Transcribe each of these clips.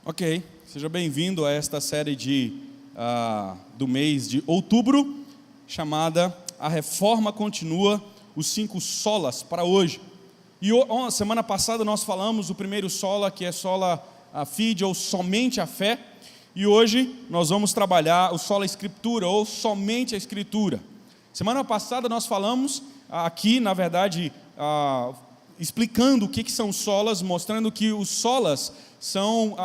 Ok, seja bem-vindo a esta série do mês de outubro, chamada A Reforma Continua, os 5 solas para hoje. E semana passada nós falamos o primeiro sola, que é sola fide, ou somente a fé. E hoje nós vamos trabalhar o sola escritura, ou somente a escritura. Semana passada nós falamos aqui, na verdade, explicando o que são solas, mostrando que os solas são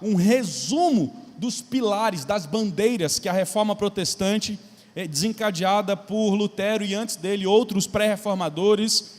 um resumo dos pilares, das bandeiras que a reforma protestante, desencadeada por Lutero e antes dele outros pré-reformadores,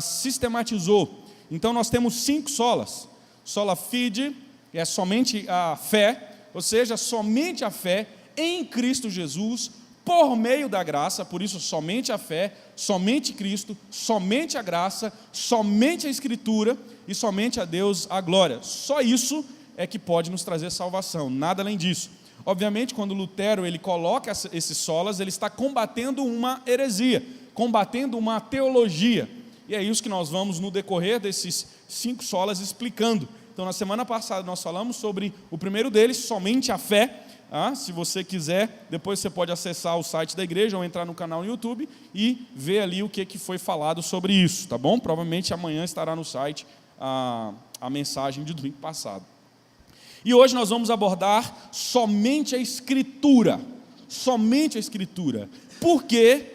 sistematizou. Então nós temos 5 solas. Sola fide, que é somente a fé, ou seja, somente a fé em Cristo Jesus, por meio da graça, por isso somente a fé, somente Cristo, somente a graça, somente a Escritura e somente a Deus a glória. Só isso é que pode nos trazer salvação, nada além disso. Obviamente, quando Lutero ele coloca esses solas, ele está combatendo uma heresia, combatendo uma teologia. E é isso que nós vamos no decorrer desses 5 solas explicando. Então, na semana passada nós falamos sobre o primeiro deles, somente a fé. Se você quiser, depois você pode acessar o site da igreja ou entrar no canal no YouTube e ver ali o que foi falado sobre isso, tá bom? Provavelmente amanhã estará no site a mensagem de domingo passado. E hoje nós vamos abordar somente a Escritura, somente a Escritura. Por que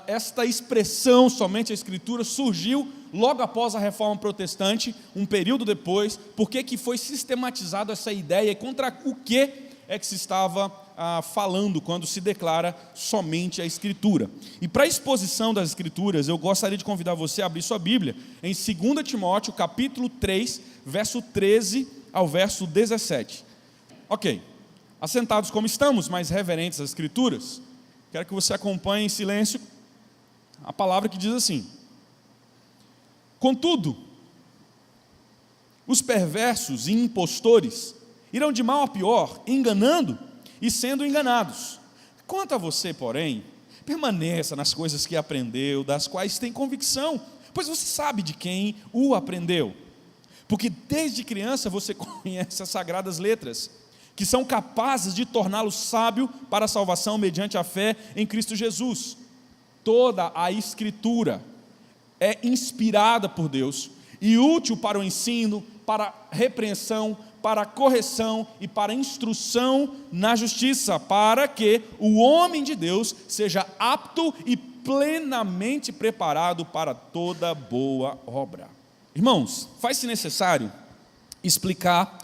esta expressão, somente a Escritura, surgiu logo após a Reforma Protestante, um período depois? Por que foi sistematizado essa ideia e contra o que é que se estava falando quando se declara somente a Escritura? E para a exposição das Escrituras, eu gostaria de convidar você a abrir sua Bíblia em 2 Timóteo, capítulo 3, verso 13 ao verso 17. Ok, assentados como estamos, mas reverentes às Escrituras, quero que você acompanhe em silêncio a palavra que diz assim: contudo, os perversos e impostores irão de mal a pior, enganando e sendo enganados. Quanto a você, porém, permaneça nas coisas que aprendeu, das quais tem convicção, pois você sabe de quem o aprendeu. Porque desde criança você conhece as sagradas letras, que são capazes de torná-lo sábio para a salvação mediante a fé em Cristo Jesus. Toda a Escritura é inspirada por Deus e útil para o ensino, para a repreensão, para a correção e para a instrução na justiça, para que o homem de Deus seja apto e plenamente preparado para toda boa obra. Irmãos, faz-se necessário explicar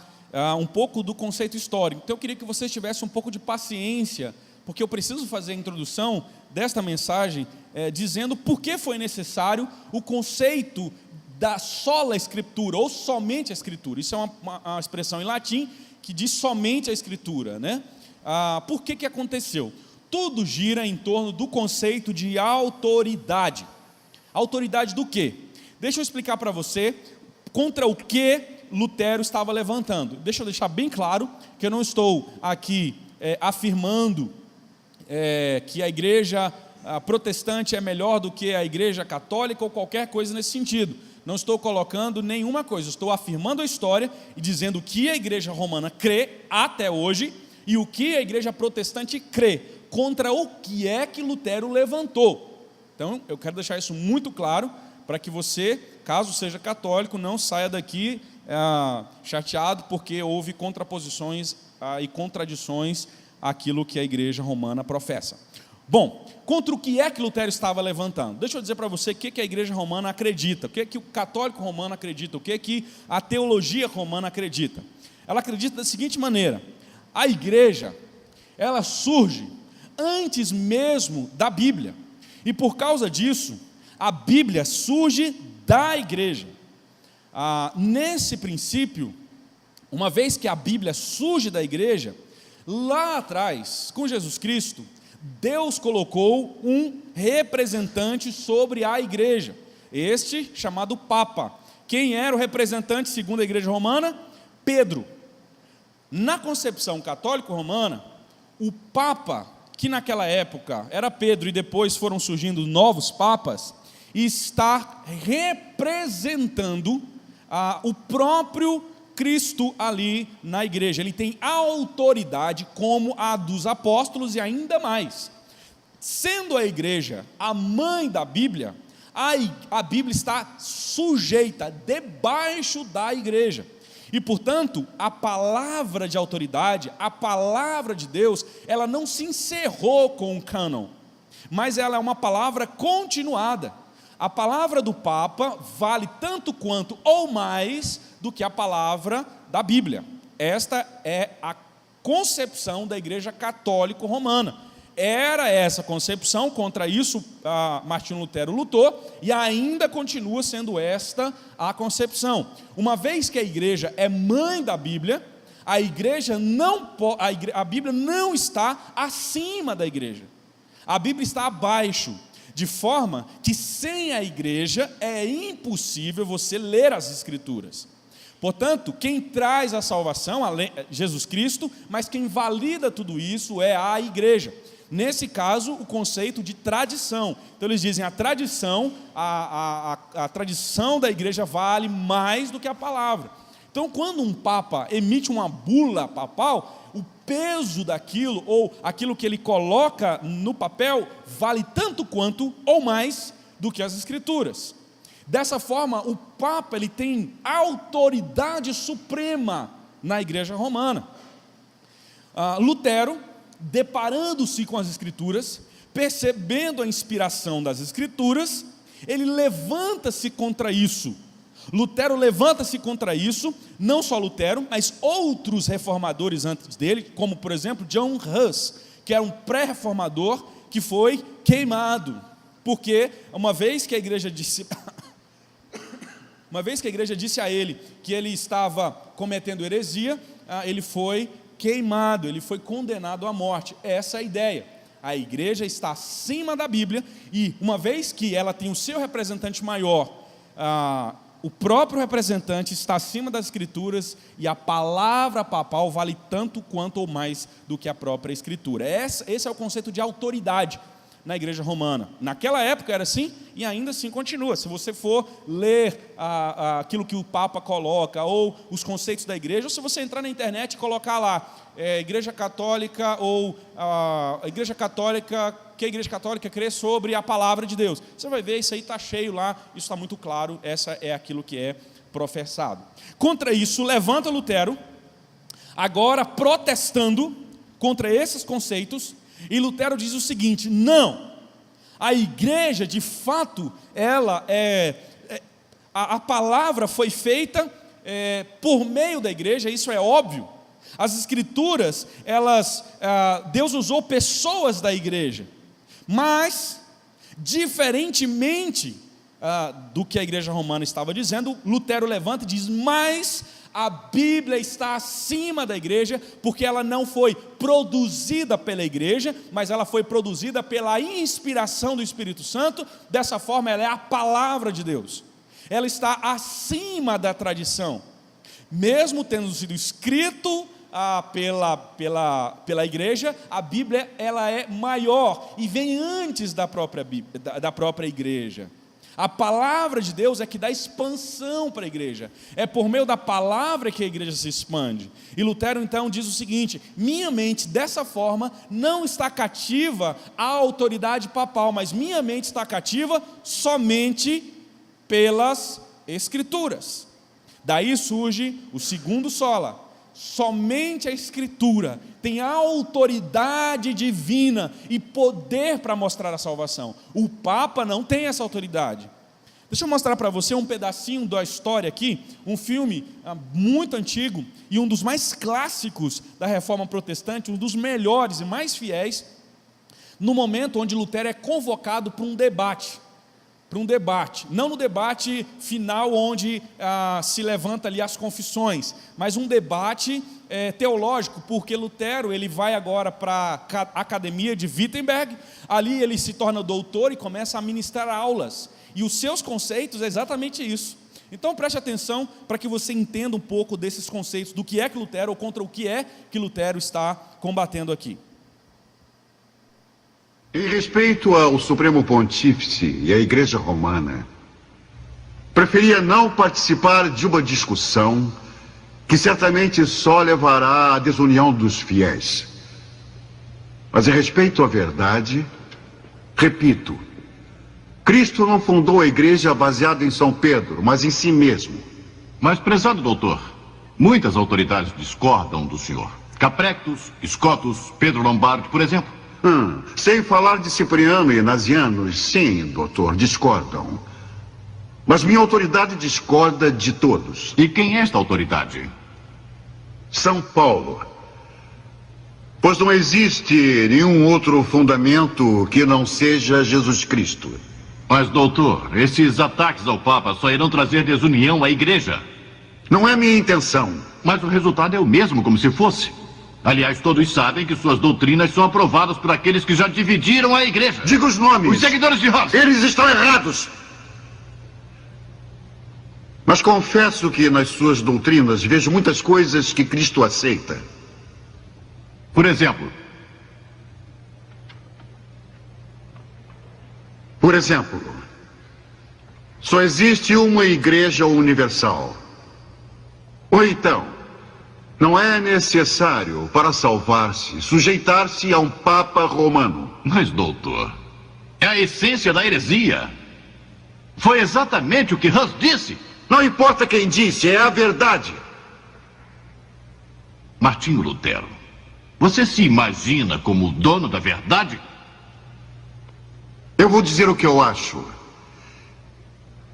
um pouco do conceito histórico. Então eu queria que vocês tivessem um pouco de paciência, porque eu preciso fazer a introdução desta mensagem dizendo por que foi necessário o conceito da sola escritura, ou somente a escritura. Isso é uma expressão em latim que diz somente a escritura, né? Por que aconteceu? Tudo gira em torno do conceito de autoridade. Autoridade do quê? Deixa eu explicar para você contra o que Lutero estava levantando. Deixa eu deixar bem claro que eu não estou aqui afirmando que a igreja protestante é melhor do que a igreja católica ou qualquer coisa nesse sentido. Não estou colocando nenhuma coisa, estou afirmando a história e dizendo o que a igreja romana crê até hoje e o que a igreja protestante crê, contra o que é que Lutero levantou. Então eu quero deixar isso muito claro, para que você, caso seja católico, não saia daqui chateado, porque houve contraposições e contradições àquilo que a igreja romana professa. Bom, contra o que é que Lutero estava levantando? Deixa eu dizer para você o que a igreja romana acredita, o que o católico romano acredita, o que a teologia romana acredita. Ela acredita da seguinte maneira: a igreja, ela surge antes mesmo da Bíblia, e por causa disso, a Bíblia surge da igreja. Nesse princípio, uma vez que a Bíblia surge da igreja, lá atrás, com Jesus Cristo, Deus colocou um representante sobre a igreja, este chamado Papa. Quem era o representante segundo a igreja romana? Pedro. Na concepção católico-romana, o Papa, que naquela época era Pedro e depois foram surgindo novos papas, está representando o próprio Cristo ali na igreja. Ele tem autoridade como a dos apóstolos e ainda mais. Sendo a igreja a mãe da Bíblia, a Bíblia está sujeita debaixo da igreja. E, portanto, a palavra de autoridade, a palavra de Deus, ela não se encerrou com o cânon, mas ela é uma palavra continuada. A palavra do Papa vale tanto quanto ou mais do que a palavra da Bíblia. Esta é a concepção da Igreja Católica Romana. Era essa concepção, contra isso Martinho Lutero lutou, e ainda continua sendo esta a concepção. Uma vez que a igreja é mãe da Bíblia, a Bíblia não está acima da igreja. A Bíblia está abaixo, de forma que sem a igreja é impossível você ler as Escrituras. Portanto, quem traz a salvação é Jesus Cristo, mas quem valida tudo isso é a igreja. Nesse caso, o conceito de tradição. Então eles dizem, a tradição da igreja vale mais do que a palavra. Então, quando um papa emite uma bula papal, o peso daquilo, ou aquilo que ele coloca no papel, vale tanto quanto ou mais do que as Escrituras. Dessa forma, o papa ele tem autoridade suprema na igreja romana. Lutero, deparando-se com as Escrituras, percebendo a inspiração das Escrituras, ele levanta-se contra isso. Lutero levanta-se contra isso, não só Lutero, mas outros reformadores antes dele, como por exemplo John Huss, que era um pré-reformador que foi queimado, porque uma vez que a igreja disse a ele que ele estava cometendo heresia, ele foi queimado, ele foi condenado à morte. Essa é a ideia. A igreja está acima da Bíblia, e uma vez que ela tem o seu representante maior, o próprio representante está acima das Escrituras, e a palavra papal vale tanto quanto ou mais do que a própria Escritura. Esse é o conceito de autoridade na igreja romana. Naquela época era assim, e ainda assim continua. Se você for ler aquilo que o Papa coloca, ou os conceitos da igreja, ou se você entrar na internet e colocar lá, Igreja Católica, ou a Igreja Católica, que a Igreja Católica crê sobre a palavra de Deus, você vai ver, isso aí está cheio lá, isso está muito claro, essa é aquilo que é professado. Contra isso, levanta Lutero, agora protestando contra esses conceitos, e Lutero diz o seguinte: não, a igreja de fato, ela a palavra foi feita por meio da igreja, isso é óbvio. As Escrituras, Deus usou pessoas da igreja, mas, diferentemente do que a igreja romana estava dizendo, Lutero levanta e diz, mas a Bíblia está acima da igreja, porque ela não foi produzida pela igreja, mas ela foi produzida pela inspiração do Espírito Santo. Dessa forma, ela é a palavra de Deus. Ela está acima da tradição, mesmo tendo sido escrito pela igreja. A Bíblia ela é maior e vem antes da própria igreja. A palavra de Deus é que dá expansão para a igreja. É por meio da palavra que a igreja se expande. E Lutero então diz o seguinte: minha mente dessa forma não está cativa à autoridade papal, mas minha mente está cativa somente pelas Escrituras. Daí surge o segundo sola. Somente a Escritura tem autoridade divina e poder para mostrar a salvação. O Papa não tem essa autoridade. Deixa eu mostrar para você um pedacinho da história aqui, um filme muito antigo e um dos mais clássicos da Reforma Protestante, um dos melhores e mais fiéis, no momento onde Lutero é convocado para um debate. Não no debate final onde se levanta ali as confissões, mas um debate teológico, porque Lutero ele vai agora para a academia de Wittenberg, ali ele se torna doutor e começa a ministrar aulas, e os seus conceitos é exatamente isso. Então preste atenção para que você entenda um pouco desses conceitos, do que é que Lutero, ou contra o que é que Lutero está combatendo aqui. Em respeito ao Supremo Pontífice e à Igreja Romana, preferia não participar de uma discussão que certamente só levará à desunião dos fiéis. Mas em respeito à verdade, repito, Cristo não fundou a igreja baseada em São Pedro, mas em si mesmo. Mas, prezado doutor, muitas autoridades discordam do senhor. Caprectus, Scotus, Pedro Lombardi, por exemplo. Sem falar de Cipriano e Nazianos, sim, doutor, discordam. Mas minha autoridade discorda de todos. E quem é esta autoridade? São Paulo. Pois não existe nenhum outro fundamento que não seja Jesus Cristo. Mas, doutor, esses ataques ao Papa só irão trazer desunião à igreja. Não é minha intenção. Mas o resultado é o mesmo, como se fosse. Aliás, todos sabem que suas doutrinas são aprovadas por aqueles que já dividiram a igreja. Diga os nomes. Os seguidores de Hobbes. Eles estão errados. Mas confesso que nas suas doutrinas vejo muitas coisas que Cristo aceita. Por exemplo, só existe uma igreja universal. Ou então, não é necessário, para salvar-se, sujeitar-se a um Papa romano. Mas, doutor, é a essência da heresia. Foi exatamente o que Hus disse. Não importa quem disse, é a verdade. Martinho Lutero, você se imagina como o dono da verdade? Eu vou dizer o que eu acho.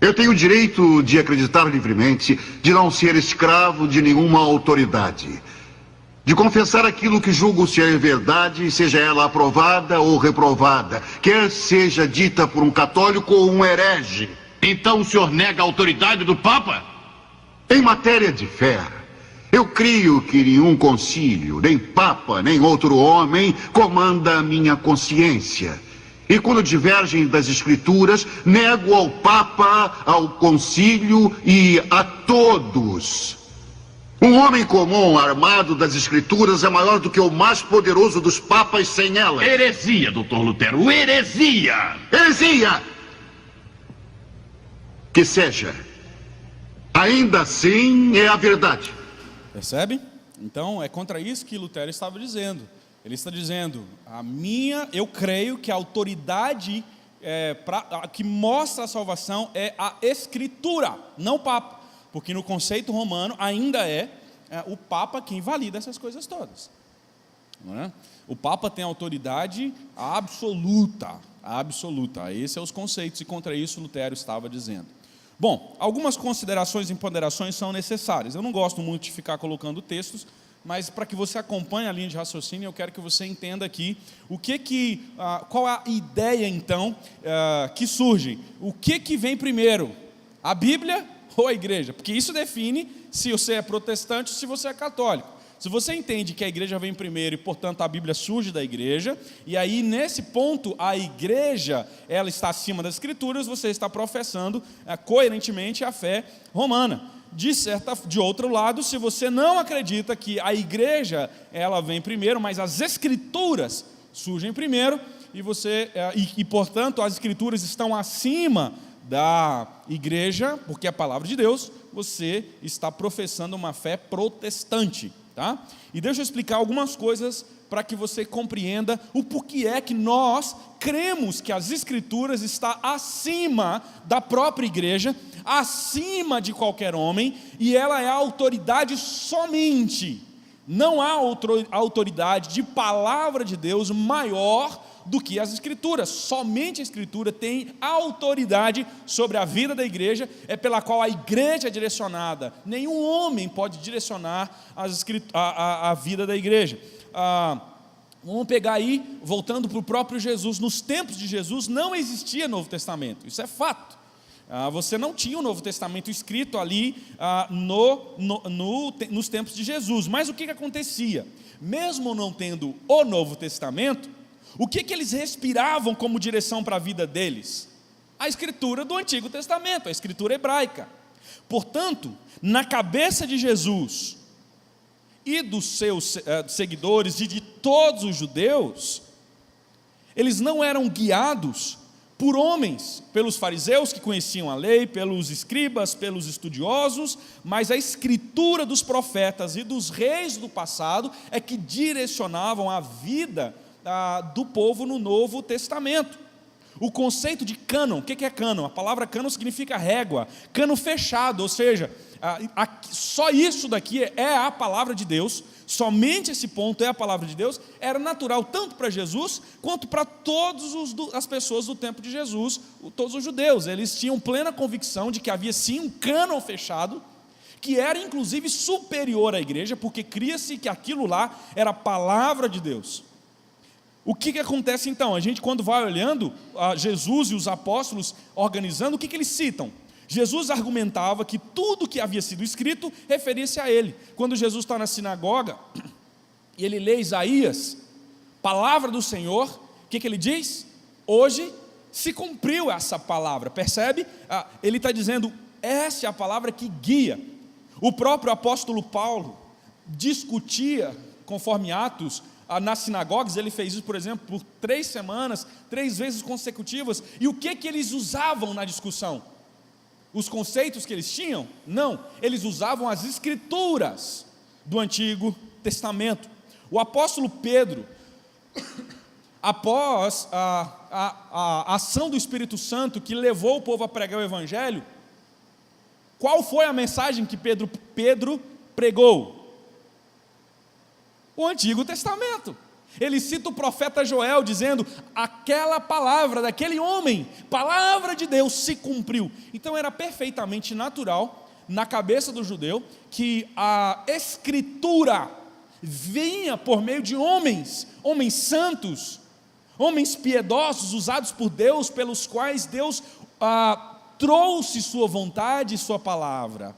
Eu tenho o direito de acreditar livremente, de não ser escravo de nenhuma autoridade, de confessar aquilo que julgo ser verdade, seja ela aprovada ou reprovada, quer seja dita por um católico ou um herege. Então o senhor nega a autoridade do Papa? Em matéria de fé, eu creio que nenhum concílio, nem Papa, nem outro homem comanda a minha consciência. E quando divergem das Escrituras, nego ao Papa, ao concílio e a todos. Um homem comum, armado das Escrituras, é maior do que o mais poderoso dos papas sem elas. Heresia, doutor Lutero, heresia! Heresia! Que seja. Ainda assim é a verdade. Percebe? Então é contra isso que Lutero estava dizendo. Ele está dizendo, eu creio que a autoridade que mostra a salvação é a Escritura, não o Papa. Porque no conceito romano ainda é o Papa quem valida essas coisas todas. Não é? O Papa tem autoridade absoluta. Esses são os conceitos, e contra isso Lutero estava dizendo. Bom, algumas considerações e ponderações são necessárias. Eu não gosto muito de ficar colocando textos, mas para que você acompanhe a linha de raciocínio, eu quero que você entenda aqui qual é a ideia então que surge. O que vem primeiro? A Bíblia ou a igreja? Porque isso define se você é protestante ou se você é católico. Se você entende que a igreja vem primeiro e, portanto, a Bíblia surge da igreja, e aí, nesse ponto, a igreja ela está acima das Escrituras, você está professando coerentemente a fé romana. De outro lado, se você não acredita que a igreja ela vem primeiro, mas as Escrituras surgem primeiro, e portanto, as Escrituras estão acima da igreja, porque é a palavra de Deus, você está professando uma fé protestante. Tá? E deixa eu explicar algumas coisas para que você compreenda o porquê é que nós cremos que as Escrituras estão acima da própria igreja, acima de qualquer homem, e ela é a autoridade somente. Não há autoridade de palavra de Deus maior do que as Escrituras. Somente a Escritura tem autoridade sobre a vida da igreja, é pela qual a igreja é direcionada. Nenhum homem pode direcionar a vida da igreja. Vamos pegar aí, voltando para o próprio Jesus. Nos tempos de Jesus não existia Novo Testamento, isso é fato. Você não tinha o Novo Testamento escrito ali nos tempos de Jesus. Mas o que acontecia? Mesmo não tendo o Novo Testamento, o que eles respiravam como direção para a vida deles? A Escritura do Antigo Testamento, a Escritura hebraica. Portanto, na cabeça de Jesus e dos seus seguidores e de todos os judeus, eles não eram guiados por homens, pelos fariseus que conheciam a lei, pelos escribas, pelos estudiosos, mas a escritura dos profetas e dos reis do passado é que direcionavam a vida do povo no Novo Testamento. O conceito de cânon, o que é cânon? A palavra cânon significa régua, cano fechado, ou seja, só isso daqui é a palavra de Deus, somente esse ponto é a palavra de Deus, era natural tanto para Jesus, quanto para todas as pessoas do tempo de Jesus, todos os judeus. Eles tinham plena convicção de que havia sim um cânon fechado, que era inclusive superior à igreja, porque cria-se que aquilo lá era a palavra de Deus. O que acontece então? A gente, quando vai olhando Jesus e os apóstolos organizando, o que eles citam? Jesus argumentava que tudo que havia sido escrito referia-se a ele. Quando Jesus está na sinagoga e ele lê Isaías, palavra do Senhor, o que ele diz? Hoje se cumpriu essa palavra, percebe? Ele está dizendo, essa é a palavra que guia. O próprio apóstolo Paulo discutia, conforme Atos, nas sinagogas. Ele fez isso, por exemplo, por 3 semanas, 3 vezes consecutivas. E o que eles usavam na discussão? Os conceitos que eles tinham? Não, eles usavam as escrituras do Antigo Testamento. O apóstolo Pedro, após a ação do Espírito Santo que levou o povo a pregar o Evangelho, qual foi a mensagem que Pedro pregou? O Antigo Testamento. Ele cita o profeta Joel dizendo, aquela palavra daquele homem, palavra de Deus, se cumpriu. Então era perfeitamente natural na cabeça do judeu que a escritura vinha por meio de homens santos, homens piedosos, usados por Deus, pelos quais Deus trouxe sua vontade e sua palavra.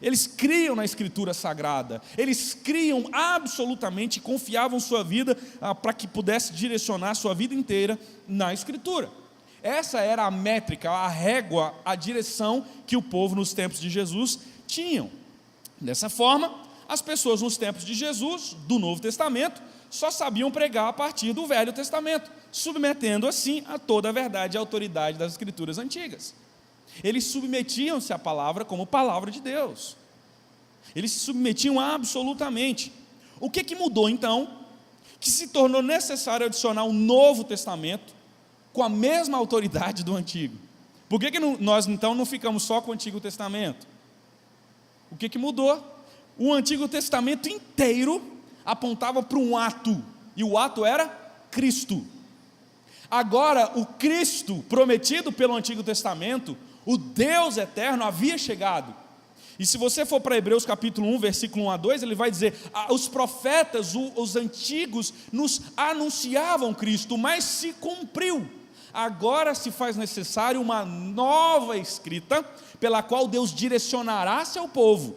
Eles criam na escritura sagrada, eles criam absolutamente, confiavam sua vida para que pudesse direcionar sua vida inteira na escritura. Essa era a métrica, a régua, a direção que o povo nos tempos de Jesus tinham. Dessa forma, as pessoas nos tempos de Jesus, do Novo Testamento, só sabiam pregar a partir do Velho Testamento, submetendo assim a toda a verdade e a autoridade das escrituras antigas. Eles submetiam-se à palavra como palavra de Deus. Eles se submetiam absolutamente. O que mudou então? Que se tornou necessário adicionar um Novo Testamento com a mesma autoridade do Antigo. Por que nós então não ficamos só com o Antigo Testamento? O que mudou? O Antigo Testamento inteiro apontava para um ato, e o ato era Cristo. Agora, o Cristo prometido pelo Antigo Testamento, o Deus eterno, havia chegado. E se você for para Hebreus capítulo 1, versículo 1 a 2, ele vai dizer, os profetas, os antigos, nos anunciavam Cristo, mas se cumpriu. Agora se faz necessário uma nova escrita, pela qual Deus direcionará seu povo,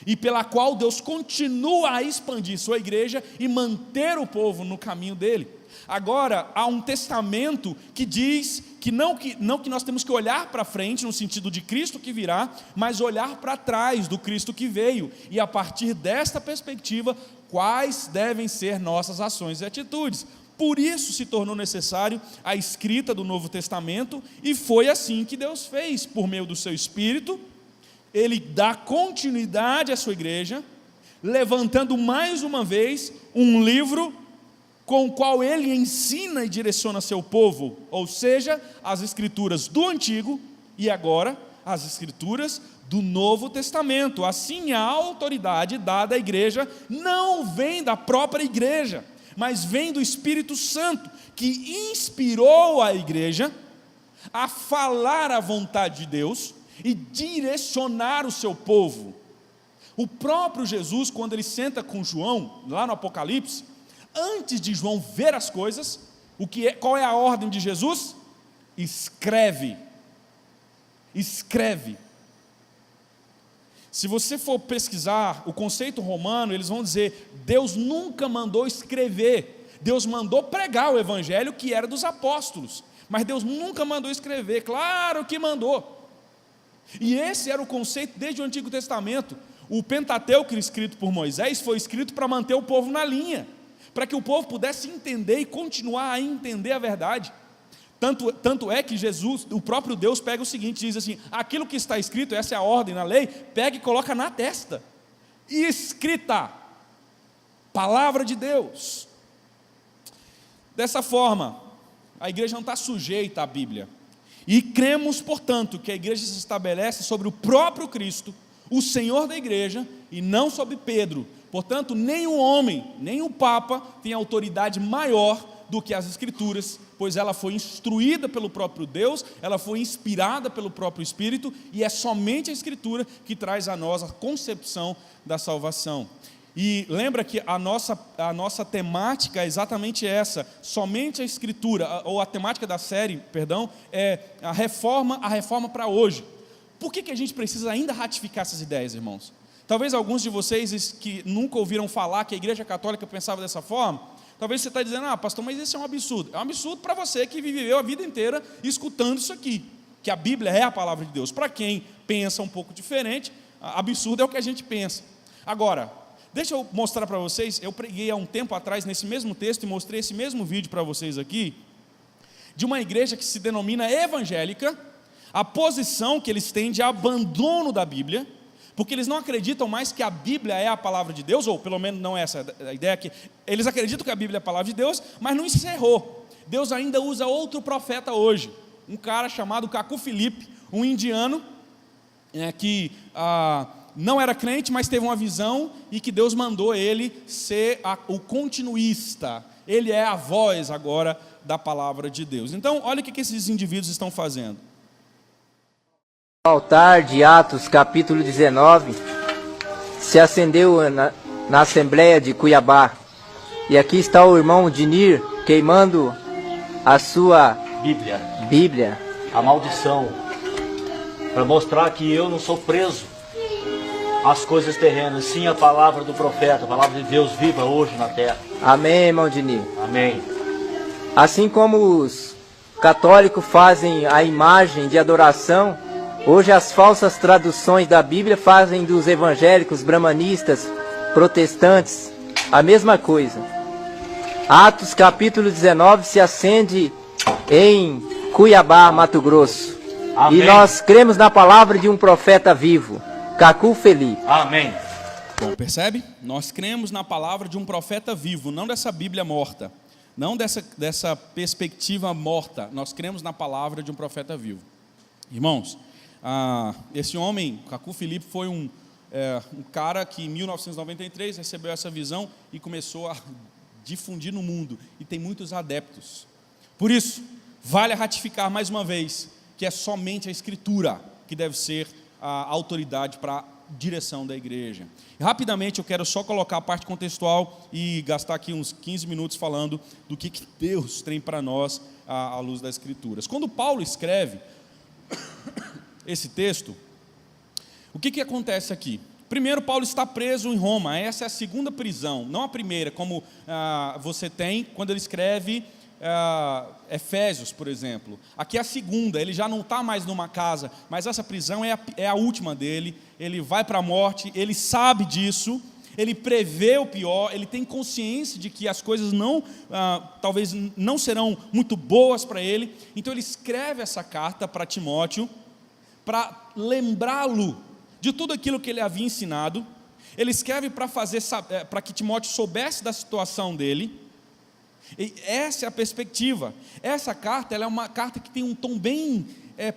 e pela qual Deus continua a expandir sua igreja e manter o povo no caminho dele. Agora, há um testamento que diz que não que nós temos que olhar para frente, no sentido de Cristo que virá, mas olhar para trás do Cristo que veio, e a partir desta perspectiva, quais devem ser nossas ações e atitudes. Por isso se tornou necessário a escrita do Novo Testamento, e foi assim que Deus fez, por meio do seu Espírito. Ele dá continuidade à sua igreja, levantando mais uma vez um livro com o qual ele ensina e direciona seu povo, ou seja, as escrituras do Antigo e agora as escrituras do Novo Testamento. Assim, a autoridade dada à igreja não vem da própria igreja, mas vem do Espírito Santo, que inspirou a igreja a falar a vontade de Deus e direcionar o seu povo. O próprio Jesus, quando ele senta com João, lá no Apocalipse, antes de João ver as coisas, qual é a ordem de Jesus? Escreve. Escreve. Se você for pesquisar o conceito romano, eles vão dizer, Deus nunca mandou escrever, Deus mandou pregar o evangelho que era dos apóstolos, mas Deus nunca mandou escrever. Claro que mandou. E esse era o conceito desde o Antigo Testamento. O Pentateuco escrito por Moisés foi escrito para manter o povo na linha, para que o povo pudesse entender e continuar a entender a verdade. Tanto é que Jesus, o próprio Deus, pega o seguinte, diz assim: aquilo que está escrito, essa é a ordem na lei, pega e coloca na testa. Escrita, palavra de Deus. Dessa forma, a igreja não está sujeita à Bíblia. E cremos, portanto, que a igreja se estabelece sobre o próprio Cristo, o Senhor da igreja, e não sobre Pedro. Portanto, nem o homem, nem o Papa tem autoridade maior do que as Escrituras, pois ela foi instruída pelo próprio Deus, ela foi inspirada pelo próprio Espírito, e é somente a Escritura que traz a nós a concepção da salvação. E lembra que a nossa temática é exatamente essa, somente a Escritura, ou a temática da série, perdão, é a reforma para hoje. Por que a gente precisa ainda ratificar essas ideias, irmãos? Talvez alguns de vocês que nunca ouviram falar que a Igreja Católica pensava dessa forma, talvez você está dizendo: pastor, mas isso é um absurdo. É um absurdo para você que viveu a vida inteira escutando isso aqui, que a Bíblia é a palavra de Deus. Para quem pensa um pouco diferente, absurdo é o que a gente pensa. Agora, deixa eu mostrar para vocês, eu preguei há um tempo atrás nesse mesmo texto e mostrei esse mesmo vídeo para vocês aqui, de uma igreja que se denomina evangélica, a posição que eles têm de abandono da Bíblia, porque eles não acreditam mais que a Bíblia é a palavra de Deus, ou pelo menos não é essa a ideia, que eles acreditam que a Bíblia é a palavra de Deus, mas não encerrou. Deus ainda usa outro profeta hoje, um cara chamado Kaku Filipe, um indiano, que não era crente, mas teve uma visão, e que Deus mandou ele ser o continuista. Ele é a voz agora da palavra de Deus. Então, olha o que esses indivíduos estão fazendo. O altar de Atos, capítulo 19, se acendeu na Assembleia de Cuiabá. E aqui está o irmão Dinir queimando a sua Bíblia. A maldição, para mostrar que eu não sou preso às coisas terrenas, sim a palavra do profeta, a palavra de Deus viva hoje na terra. Amém, irmão Dinir. Amém. Assim como os católicos fazem a imagem de adoração, hoje as falsas traduções da Bíblia fazem dos evangélicos, brahmanistas, protestantes a mesma coisa. Atos capítulo 19 se acende em Cuiabá, Mato Grosso. Amém. E nós cremos na palavra de um profeta vivo, Kaku Filipe. Amém. Bom, percebe? Nós cremos na palavra de um profeta vivo, não dessa Bíblia morta, não dessa perspectiva morta. Nós cremos na palavra de um profeta vivo. Irmãos, esse homem, Kaku Filipe, foi um cara que em 1993 recebeu essa visão e começou a difundir no mundo, e tem muitos adeptos. Por isso, vale ratificar mais uma vez que é somente a Escritura que deve ser a autoridade para a direção da igreja. E, rapidamente, eu quero só colocar a parte contextual e gastar aqui uns 15 minutos falando do que Deus tem para nós à luz das Escrituras. Quando Paulo escreve esse texto, o que acontece aqui? Primeiro, Paulo está preso em Roma. Essa é a segunda prisão, não a primeira, como você tem quando ele escreve Efésios, por exemplo. Aqui é a segunda, ele já não está mais numa casa, mas essa prisão é a última dele. Ele vai para a morte, ele sabe disso, ele prevê o pior, ele tem consciência de que as coisas talvez não serão muito boas para ele. Então ele escreve essa carta para Timóteo, para lembrá-lo de tudo aquilo que ele havia ensinado. Ele escreve para que Timóteo soubesse da situação dele. E essa é a perspectiva. Essa carta, ela é uma carta que tem um tom bem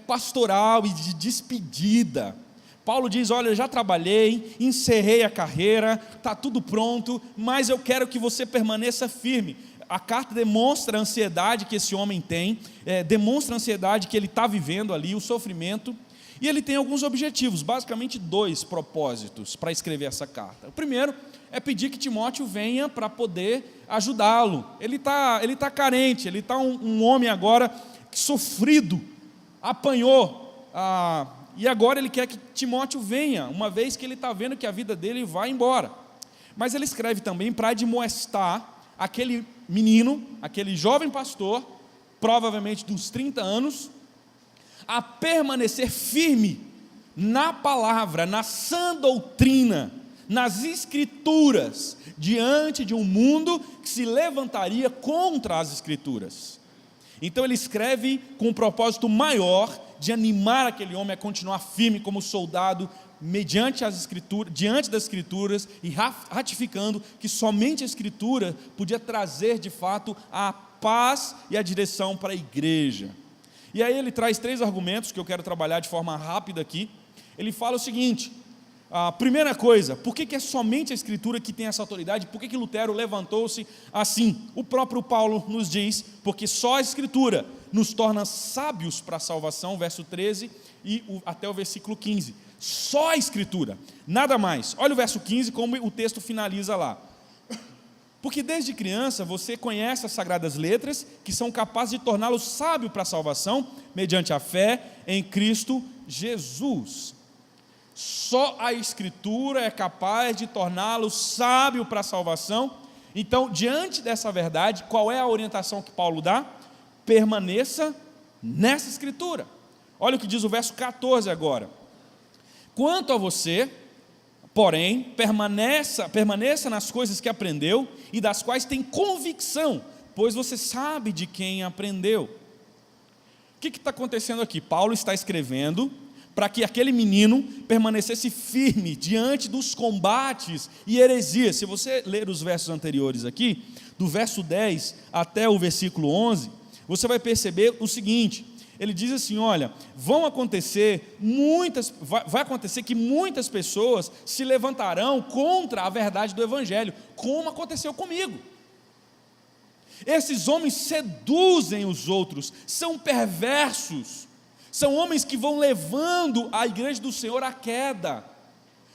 pastoral e de despedida. Paulo diz: olha, eu já trabalhei, encerrei a carreira, está tudo pronto, mas eu quero que você permaneça firme. A carta demonstra a ansiedade que esse homem tem, demonstra a ansiedade que ele está vivendo ali, o sofrimento. E ele tem alguns objetivos, basicamente 2 propósitos para escrever essa carta. O primeiro é pedir que Timóteo venha para poder ajudá-lo. Ele está carente, ele está um homem agora sofrido, apanhou, e agora ele quer que Timóteo venha, uma vez que ele está vendo que a vida dele vai embora. Mas ele escreve também para admoestar aquele menino, aquele jovem pastor, provavelmente dos 30 anos, a permanecer firme na palavra, na sã doutrina, nas Escrituras, diante de um mundo que se levantaria contra as Escrituras. Então ele escreve com um propósito maior de animar aquele homem a continuar firme como soldado diante das Escrituras e ratificando que somente a Escritura podia trazer de fato a paz e a direção para a igreja. E aí ele traz 3 argumentos que eu quero trabalhar de forma rápida aqui. Ele fala o seguinte: a primeira coisa, por que é somente a Escritura que tem essa autoridade? Por que Lutero levantou-se assim? O próprio Paulo nos diz, porque só a Escritura nos torna sábios para a salvação, verso 13 e até o versículo 15. Só a Escritura, nada mais. Olha o verso 15, como o texto finaliza lá. Porque desde criança você conhece as sagradas letras, que são capazes de torná-lo sábio para a salvação, mediante a fé em Cristo Jesus. Só a Escritura é capaz de torná-lo sábio para a salvação. Então, diante dessa verdade, qual é a orientação que Paulo dá? Permaneça nessa Escritura. Olha o que diz o verso 14 agora. Quanto a você, porém, permaneça nas coisas que aprendeu e das quais tem convicção, pois você sabe de quem aprendeu. O que está acontecendo aqui? Paulo está escrevendo para que aquele menino permanecesse firme diante dos combates e heresias. Se você ler os versos anteriores aqui, do verso 10 até o versículo 11, você vai perceber o seguinte: ele diz assim, olha, vai acontecer que muitas pessoas se levantarão contra a verdade do Evangelho, como aconteceu comigo. Esses homens seduzem os outros, são perversos, são homens que vão levando a igreja do Senhor à queda,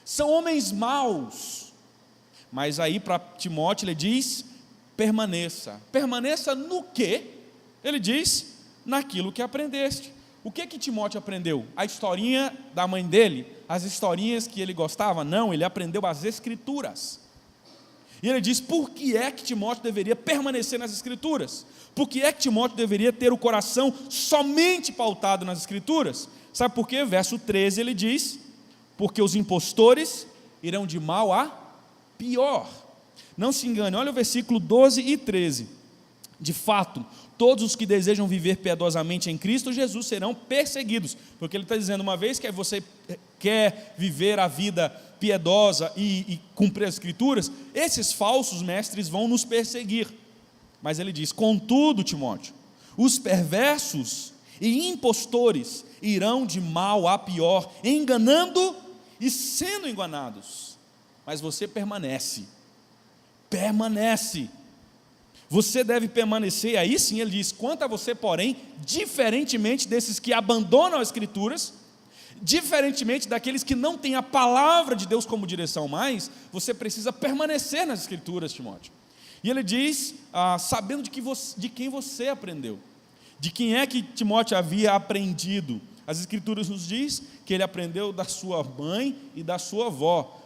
são homens maus. Mas aí para Timóteo ele diz, permaneça no quê? Ele diz, naquilo que aprendeste. O que Timóteo aprendeu? A historinha da mãe dele? As historinhas que ele gostava? Não, ele aprendeu as Escrituras. E ele diz, por que é que Timóteo deveria permanecer nas Escrituras? Por que é que Timóteo deveria ter o coração somente pautado nas Escrituras? Sabe por quê? Verso 13 ele diz, porque os impostores irão de mal a pior. Não se engane, olha o versículo 12 e 13. De fato, todos os que desejam viver piedosamente em Cristo Jesus serão perseguidos, porque ele está dizendo, uma vez que você quer viver a vida piedosa e cumprir as Escrituras, esses falsos mestres vão nos perseguir. Mas ele diz, contudo, Timóteo, os perversos e impostores irão de mal a pior, enganando e sendo enganados. Mas você permanece. Você deve permanecer. Aí sim ele diz, quanto a você, porém, diferentemente desses que abandonam as Escrituras, diferentemente daqueles que não têm a palavra de Deus como direção mais, você precisa permanecer nas Escrituras, Timóteo. E ele diz, sabendo de quem você aprendeu. De quem é que Timóteo havia aprendido? As Escrituras nos diz que ele aprendeu da sua mãe e da sua avó.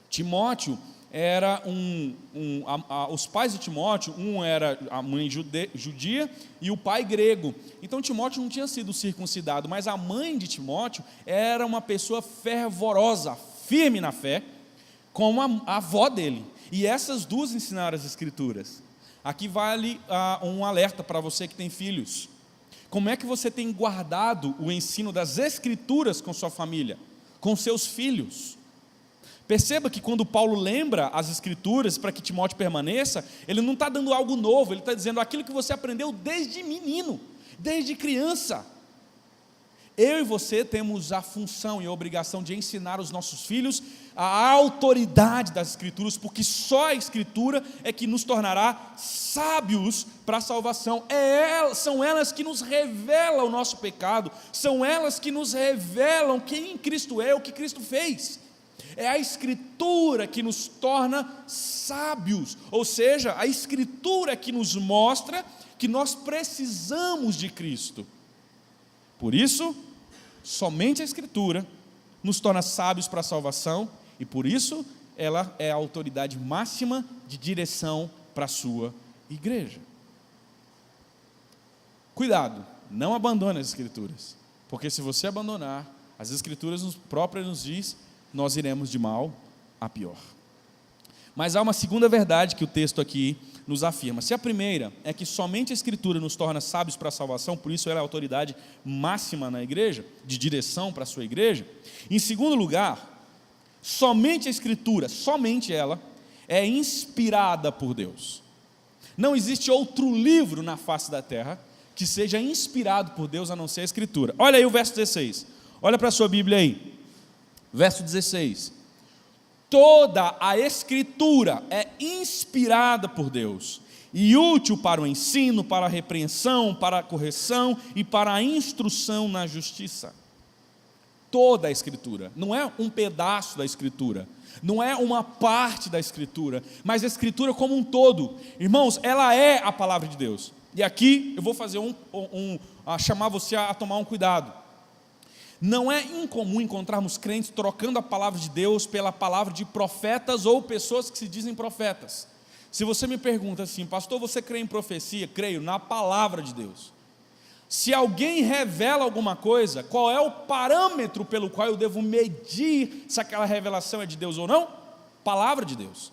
Timóteo era os pais de Timóteo, um era a mãe judia e o pai grego. Então Timóteo não tinha sido circuncidado, mas a mãe de Timóteo era uma pessoa fervorosa, firme na fé, como a avó dele. E essas duas ensinaram as Escrituras. Aqui vale um alerta para você que tem filhos. Como é que você tem guardado o ensino das Escrituras com sua família, com seus filhos? Perceba que quando Paulo lembra as Escrituras para que Timóteo permaneça, ele não está dando algo novo, ele está dizendo aquilo que você aprendeu desde menino, desde criança. Eu e você temos a função e a obrigação de ensinar os nossos filhos a autoridade das Escrituras, porque só a Escritura é que nos tornará sábios para a salvação. São elas que nos revelam o nosso pecado, são elas que nos revelam quem Cristo é, o que Cristo fez. É a Escritura que nos torna sábios, ou seja, a Escritura que nos mostra que nós precisamos de Cristo. Por isso, somente a Escritura nos torna sábios para a salvação, e por isso ela é a autoridade máxima de direção para a sua igreja. Cuidado, não abandone as Escrituras, porque se você abandonar, as Escrituras próprias nos diz, nós iremos de mal a pior. Mas há uma segunda verdade que o texto aqui nos afirma. Se a primeira é que somente a Escritura nos torna sábios para a salvação, por isso ela é a autoridade máxima na igreja, de direção para a sua igreja. Em segundo lugar, somente a Escritura, somente ela, é inspirada por Deus. Não existe outro livro na face da terra que seja inspirado por Deus a não ser a Escritura. Olha aí o verso 16. Olha para a sua Bíblia aí. Verso 16. Toda a Escritura é inspirada por Deus e útil para o ensino, para a repreensão, para a correção e para a instrução na justiça. Toda a Escritura, não é um pedaço da Escritura, não é uma parte da Escritura, mas a Escritura como um todo. Irmãos, ela é a palavra de Deus. E aqui eu vou fazer chamar você a tomar um cuidado. Não é incomum encontrarmos crentes trocando a palavra de Deus pela palavra de profetas ou pessoas que se dizem profetas. Se você me pergunta assim, pastor, você crê em profecia? Creio na palavra de Deus. Se alguém revela alguma coisa, qual é o parâmetro pelo qual eu devo medir se aquela revelação é de Deus ou não? Palavra de Deus.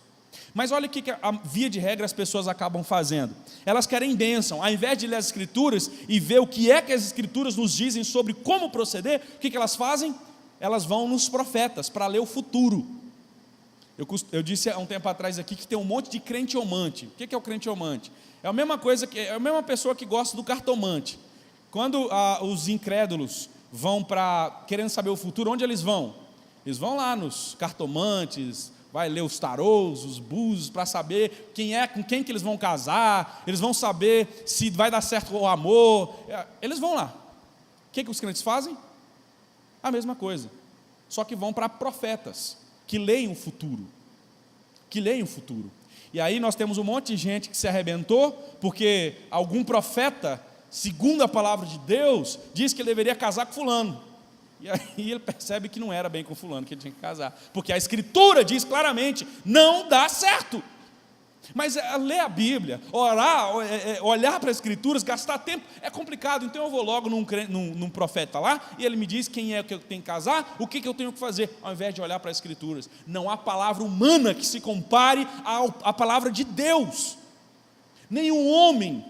Mas olha o que via de regra as pessoas acabam fazendo. Elas querem bênção, ao invés de ler as Escrituras e ver o que é que as Escrituras nos dizem sobre como proceder, o que elas fazem? Elas vão nos profetas para ler o futuro. Eu disse há um tempo atrás aqui que tem um monte de crente-omante. O que é o crente-omante? É a mesma coisa, é a mesma pessoa que gosta do cartomante. Quando os incrédulos vão querendo saber o futuro, onde eles vão? Eles vão lá nos cartomantes, vai ler os tarôs, os búzios, para saber com quem que eles vão casar, eles vão saber se vai dar certo o amor, eles vão lá. O que os crentes fazem? A mesma coisa, só que vão para profetas, que leem o futuro, e aí nós temos um monte de gente que se arrebentou, porque algum profeta, segundo a palavra de Deus, diz que ele deveria casar com fulano. E aí ele percebe que não era bem com fulano que ele tinha que casar, porque a Escritura diz claramente, não dá certo. Mas ler a Bíblia, orar, olhar para as Escrituras, gastar tempo, é complicado. Então eu vou logo num profeta lá, e ele me diz quem é que eu tenho que casar, o que eu tenho que fazer, ao invés de olhar para as Escrituras. Não há palavra humana que se compare à palavra de Deus. Nenhum homem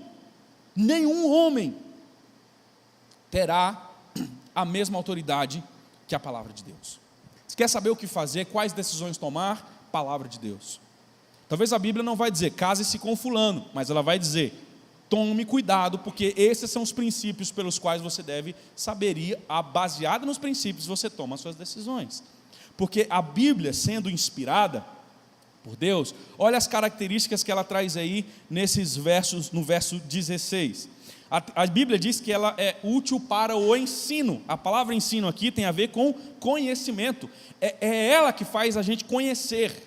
terá a mesma autoridade que a palavra de Deus. Você quer saber o que fazer, quais decisões tomar? Palavra de Deus. Talvez a Bíblia não vai dizer, case-se com fulano, mas ela vai dizer, tome cuidado, porque esses são os princípios pelos quais você deve saber, e baseado nos princípios você toma as suas decisões. Porque a Bíblia, sendo inspirada por Deus, olha as características que ela traz aí nesses versos, no verso 16. A Bíblia diz que ela é útil para o ensino. A palavra ensino aqui tem a ver com conhecimento. É ela que faz a gente conhecer.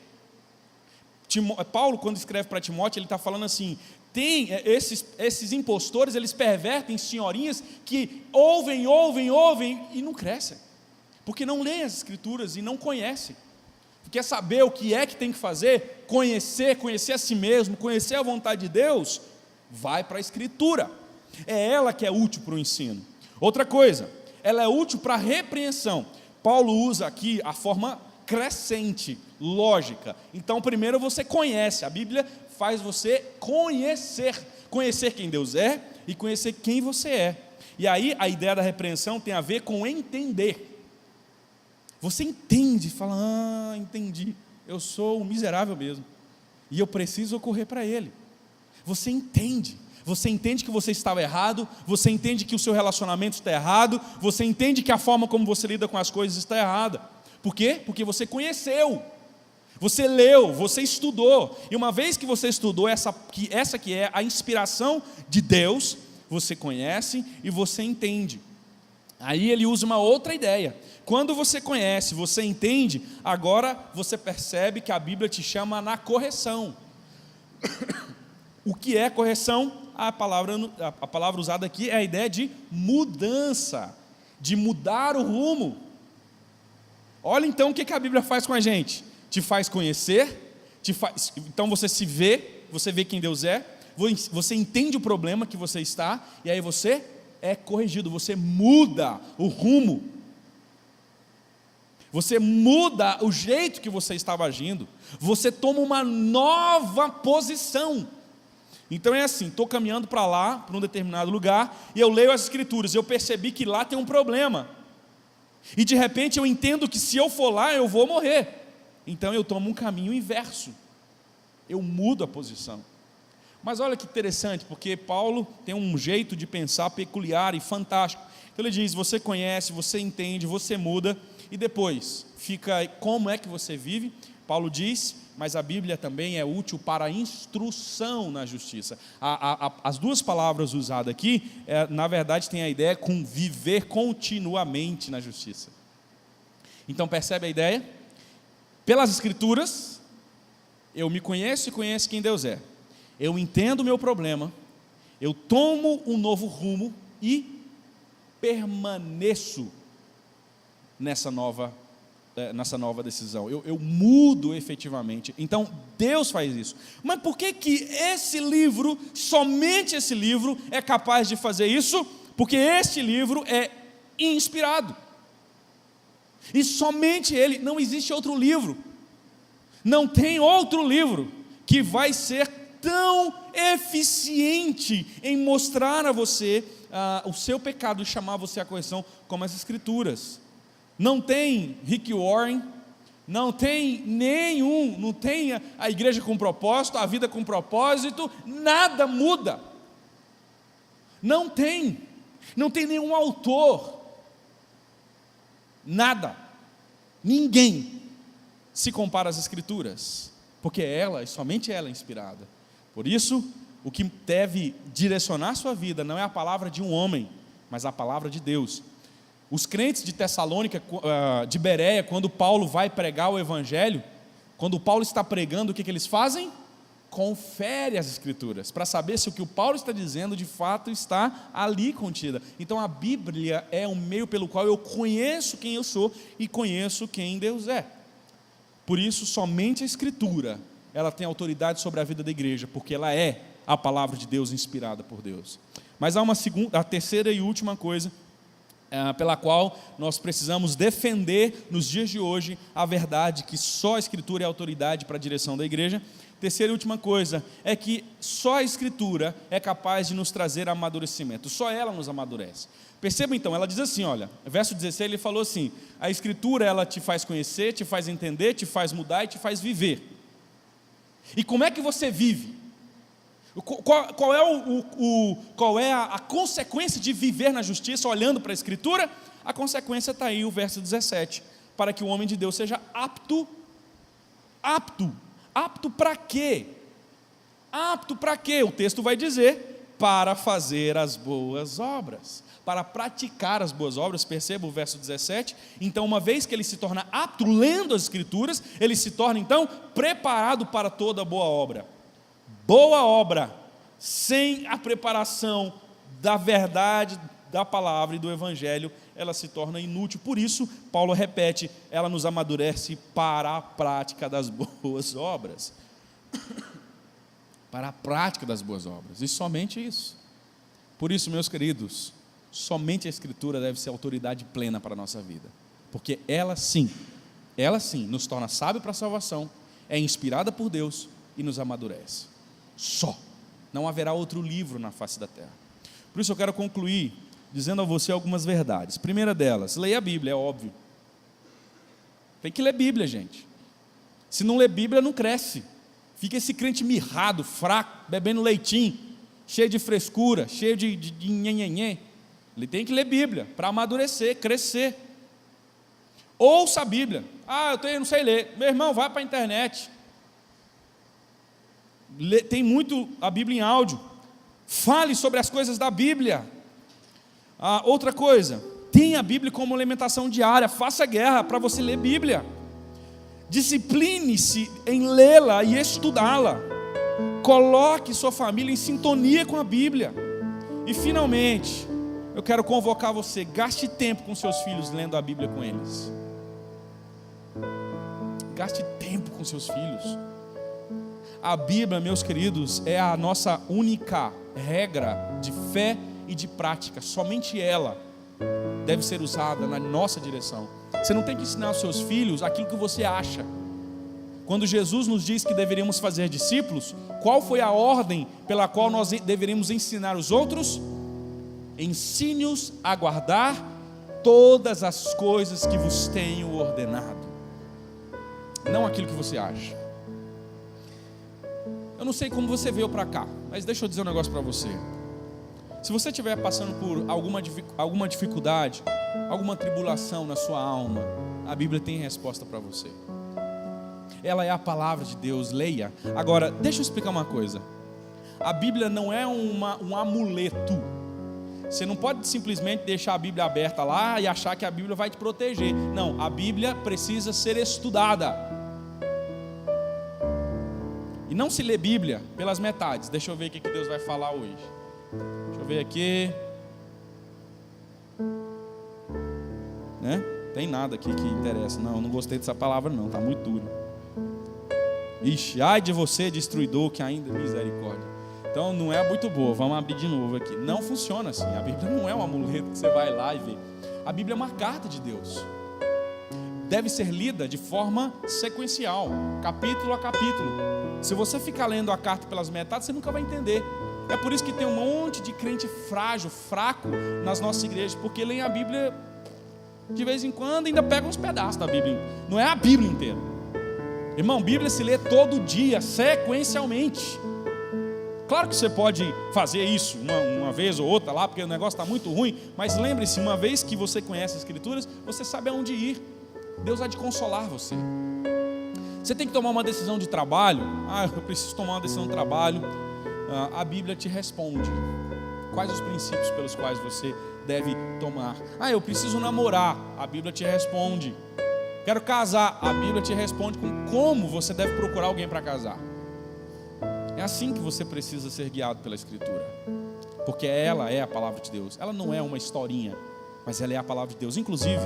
Paulo, quando escreve para Timóteo, ele está falando assim, esses impostores, eles pervertem senhorinhas que ouvem e não crescem. Porque não leem as Escrituras e não conhecem. Quer saber o que é que tem que fazer? Conhecer a si mesmo, conhecer a vontade de Deus, vai para a Escritura. É ela que é útil para o ensino. Outra coisa, ela é útil para a repreensão. Paulo usa aqui a forma crescente, lógica. Então primeiro você conhece, a Bíblia faz você conhecer quem Deus é e conhecer quem você é. E aí a ideia da repreensão tem a ver com entender. Você entende, fala, entendi, eu sou um miserável mesmo, e eu preciso correr para Ele. Você entende que você estava errado, você entende que o seu relacionamento está errado, você entende que a forma como você lida com as coisas está errada. Por quê? Porque você conheceu, você leu, você estudou, e uma vez que você estudou essa que é a inspiração de Deus, você conhece e você entende. Aí ele usa uma outra ideia. Quando você conhece, você entende, agora você percebe que a Bíblia te chama na correção. O que é correção? A palavra usada aqui é a ideia de mudança, de mudar o rumo. Olha então o que a Bíblia faz com a gente. Te faz conhecer, então você se vê, você vê quem Deus é, você entende o problema que você está, e aí você é corrigido, você muda o rumo. Você muda o jeito que você estava agindo. Você toma uma nova posição. Então é assim, estou caminhando para lá, para um determinado lugar, e eu leio as Escrituras, eu percebi que lá tem um problema. E de repente eu entendo que se eu for lá, eu vou morrer. Então eu tomo um caminho inverso. Eu mudo a posição. Mas olha que interessante, porque Paulo tem um jeito de pensar peculiar e fantástico. Então ele diz, você conhece, você entende, você muda, e depois fica como é que você vive. Paulo diz, mas a Bíblia também é útil para a instrução na justiça. As duas palavras usadas aqui, na verdade tem a ideia com viver continuamente na justiça. Então percebe a ideia? Pelas Escrituras, eu me conheço e conheço quem Deus é. Eu entendo o meu problema, eu tomo um novo rumo e permaneço nessa nova decisão. Eu mudo efetivamente. Então Deus faz isso. Mas por que esse livro, somente esse livro, é capaz de fazer isso? Porque este livro é inspirado. E somente ele, não existe outro livro. Não tem outro livro que vai ser tão eficiente em mostrar a você o seu pecado e chamar você à correção como as Escrituras. Não tem Rick Warren, não tem a igreja com propósito, a vida com propósito, nada muda. Não tem nenhum autor, nada, ninguém se compara às Escrituras, porque somente ela é inspirada. Por isso, o que deve direcionar sua vida não é a palavra de um homem, mas a palavra de Deus. Os crentes de Tessalônica, de Bereia, quando Paulo vai pregar o Evangelho, quando Paulo está pregando, o que eles fazem? Confere as Escrituras, para saber se o que o Paulo está dizendo de fato está ali contida. Então a Bíblia é um meio pelo qual eu conheço quem eu sou e conheço quem Deus é. Por isso, somente a Escritura, ela tem autoridade sobre a vida da igreja, porque ela é a palavra de Deus inspirada por Deus. Mas há a terceira e última coisa, pela qual nós precisamos defender nos dias de hoje a verdade que só a Escritura é autoridade para a direção da igreja. Terceira e última coisa é que só a Escritura é capaz de nos trazer amadurecimento, só ela nos amadurece. Perceba então, ela diz assim, olha, verso 16 ele falou assim, a Escritura ela te faz conhecer, te faz entender, te faz mudar e te faz viver. E como é que você vive? Qual é a consequência de viver na justiça olhando para a Escritura? A consequência está aí, o verso 17, para que o homem de Deus seja apto para quê? Apto para quê? O texto vai dizer, para fazer as boas obras, para praticar as boas obras. Perceba o verso 17, então uma vez que ele se torna apto lendo as Escrituras, ele se torna então preparado para toda boa obra. Boa obra, sem a preparação da verdade, da palavra e do Evangelho, ela se torna inútil. Por isso, Paulo repete, ela nos amadurece para a prática das boas obras. Para a prática das boas obras, e somente isso. Por isso, meus queridos, somente a Escritura deve ser autoridade plena para a nossa vida, porque ela sim, nos torna sábio para a salvação, é inspirada por Deus e nos amadurece. Só, não haverá outro livro na face da terra. Por isso eu quero concluir dizendo a você algumas verdades. Primeira delas, leia a Bíblia, é óbvio. Tem que ler Bíblia, gente. Se não ler Bíblia, não cresce. Fica esse crente mirrado, fraco, bebendo leitinho, cheio de frescura, cheio de nhenhenhê. Ele tem que ler Bíblia para amadurecer, crescer. Ouça a Bíblia. Eu não sei ler. Meu irmão, vai para a internet. Tem muito a Bíblia em áudio. Fale sobre as coisas da Bíblia. Outra coisa, tenha a Bíblia como alimentação diária. Faça guerra para você ler Bíblia. Discipline-se em lê-la e estudá-la. Coloque sua família em sintonia com a Bíblia. E finalmente, eu quero convocar você, gaste tempo com seus filhos lendo a Bíblia com eles. Gaste tempo com seus filhos. A Bíblia, meus queridos, é a nossa única regra de fé e de prática. Somente ela deve ser usada na nossa direção. Você não tem que ensinar aos seus filhos aquilo que você acha. Quando Jesus nos diz que deveríamos fazer discípulos, qual foi a ordem pela qual nós deveríamos ensinar os outros? Ensine-os a guardar todas as coisas que vos tenho ordenado. Não aquilo que você acha. Eu não sei como você veio para cá, mas deixa eu dizer um negócio para você. Se você estiver passando por alguma dificuldade, alguma tribulação na sua alma, a Bíblia tem resposta para você. Ela é a palavra de Deus, leia. Agora, deixa eu explicar uma coisa. A Bíblia não é um amuleto. Você não pode simplesmente deixar a Bíblia aberta lá e achar que a Bíblia vai te proteger. Não, a Bíblia precisa ser estudada. E não se lê Bíblia pelas metades. Deixa eu ver o que Deus vai falar hoje. Deixa eu ver aqui. Né? Tem nada aqui que interessa. Não, eu não gostei dessa palavra não, está muito duro. Ixi, ai de você, destruidor, que ainda misericórdia. Então não é muito boa, vamos abrir de novo aqui. Não funciona assim, a Bíblia não é um amuleto que você vai lá e vê. A Bíblia é uma carta de Deus. Deve ser lida de forma sequencial, capítulo a capítulo. Se você ficar lendo a carta pelas metades, você nunca vai entender. É por isso que tem um monte de crente frágil, fraco nas nossas igrejas, porque leem a Bíblia de vez em quando, ainda pegam uns pedaços da Bíblia. Não é a Bíblia inteira. Irmão, Bíblia se lê todo dia, sequencialmente. Claro que você pode fazer isso uma vez ou outra lá, porque o negócio está muito ruim, mas lembre-se, uma vez que você conhece as Escrituras, você sabe aonde ir. Deus há de consolar você. Você tem que tomar uma decisão de trabalho. Eu preciso tomar uma decisão de trabalho. A Bíblia te responde. Quais os princípios pelos quais você deve tomar? Eu preciso namorar. A Bíblia te responde. Quero casar. A Bíblia te responde com como você deve procurar alguém para casar. É assim que você precisa ser guiado pela Escritura. Porque ela é a palavra de Deus. Ela não é uma historinha, mas ela é a palavra de Deus. Inclusive,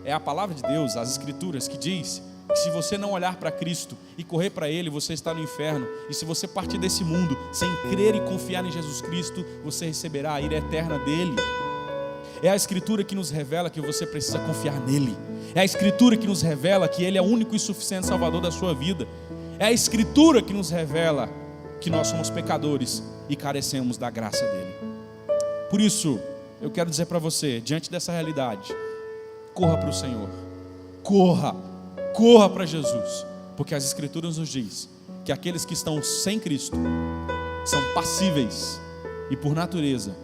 é a palavra de Deus, as Escrituras, que diz que se você não olhar para Cristo e correr para Ele, você está no inferno. E se você partir desse mundo sem crer e confiar em Jesus Cristo, você receberá a ira eterna dele. É a Escritura que nos revela que você precisa confiar nele. É a Escritura que nos revela que Ele é o único e suficiente Salvador da sua vida. É a Escritura que nos revela que nós somos pecadores e carecemos da graça dele. Por isso, eu quero dizer para você, diante dessa realidade, corra para o Senhor. Corra para Jesus. Porque as Escrituras nos diz que aqueles que estão sem Cristo são passíveis e, por natureza,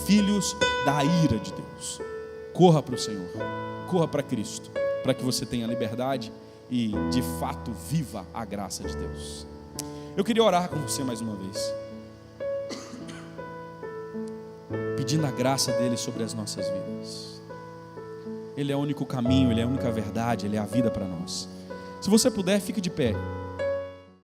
filhos da ira de Deus. Corra para o Senhor, corra para Cristo, para que você tenha liberdade e de fato viva a graça de Deus. Eu queria orar com você mais uma vez, pedindo a graça dele sobre as nossas vidas. Ele é o único caminho, ele é a única verdade, ele é a vida para nós. Se você puder, fique de pé.